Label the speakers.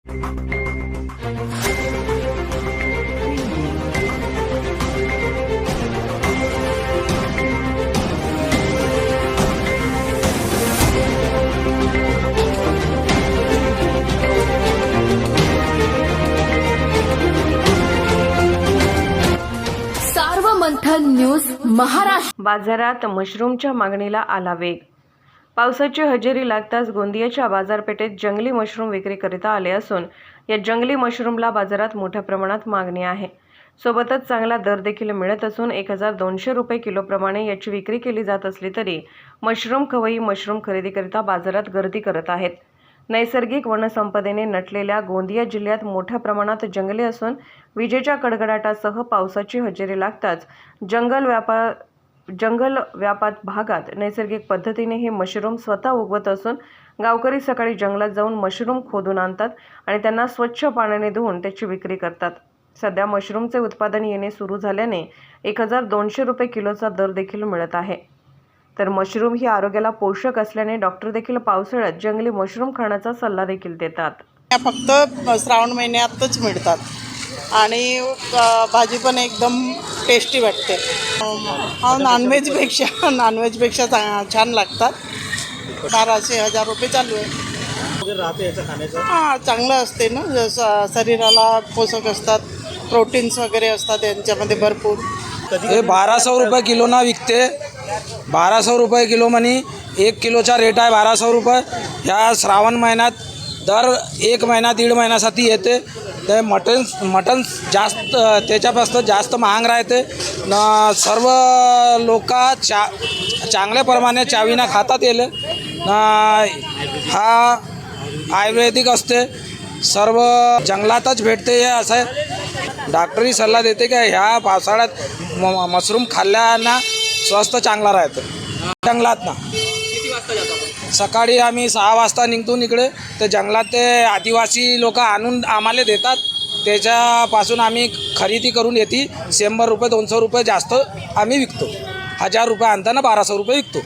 Speaker 1: मंथन news Maharashtra.
Speaker 2: बाजारात मशरूमच्या मागणीला आला वेग। पावसाची हजेरी लागताच गोंदियाच्या बाजारपेठेत जंगली मशरूम विक्रीकरिता आले असून या जंगली मशरूमला बाजारात मोठ्या प्रमाणात मागणी आहे। सोबतच चांगला दर देखील मिळत असून 1200 रुपये किलोप्रमाणे याची विक्री केली जात असली तरी मशरूम खवई मशरूम खरेदीकरिता बाजारात गर्दी करत आहेत। नैसर्गिक वनसंपदेने नटलेल्या गोंदिया जिल्ह्यात मोठ्या प्रमाणात जंगले असून विजेच्या कडकडाटासह पावसाची हजेरी लागताच जंगल व्यापात भागात नैसर्गिक पद्धतीने हे मशरूम स्वतः उगवत असून गावकरी सकाळी जंगलात जाऊन मशरूम खोदून आणतात आणि त्यांना स्वच्छ पाण्याने धुवून त्याची विक्री करतात। सध्या मशरूमचे उत्पादन येणे सुरू झाल्याने 1200 रुपये किलोचा दर देखील मिळत आहे। तर मशरूम ही आरोग्याला पोषक असल्याने डॉक्टर देखील पावसाळ्यात जंगली मशरूम खाण्याचा सल्ला देखील देतात।
Speaker 3: फक्त श्रावण महिन्यातच मिळतात आणि भाजी पण एकदम टेस्टी वाटते। नॉनव्हेजपेक्षा छान लागतात। 1200-1000 रुपये चालू आहे। चांगलं असते ना, शरीराला पोषक असतात, प्रोटीन्स वगैरे असतात यांच्यामध्ये भरपूर।
Speaker 4: हे 1200 रुपये किलो ना विकते। 1200 रुपये किलो म्हणी 1 किलोचा रेट आहे 1200 रुपये। ह्या श्रावण महिन्यात दर 1 महिना 1.5 महिन्यासाठी येते। ते मटन जास्त त्याच्यापासून जास्त महाग राहते न। सर्व लोक चांगल्या प्रमाणे चावीना खातात येले न। हा आयुर्वेदिक असते, सर्व जंगलातच भेटते। हे असं डॉक्टरी सल्ला देते की ह्या पावसाळ्यात मशरूम खाल्ल्यानं स्वास्थ्य चांगला राहतं। जंगलात ना सकाळी आम्ही 6 वाजता निघतो इकडे, तर जंगलात ते आदिवासी लोक आणून आम्हाला देतात। त्याच्यापासून आम्ही खरेदी करून येते। 100 रुपये 200 रुपये जास्त आम्ही विकतो। 1000 रुपये आणताना 1200 रुपये विकतो।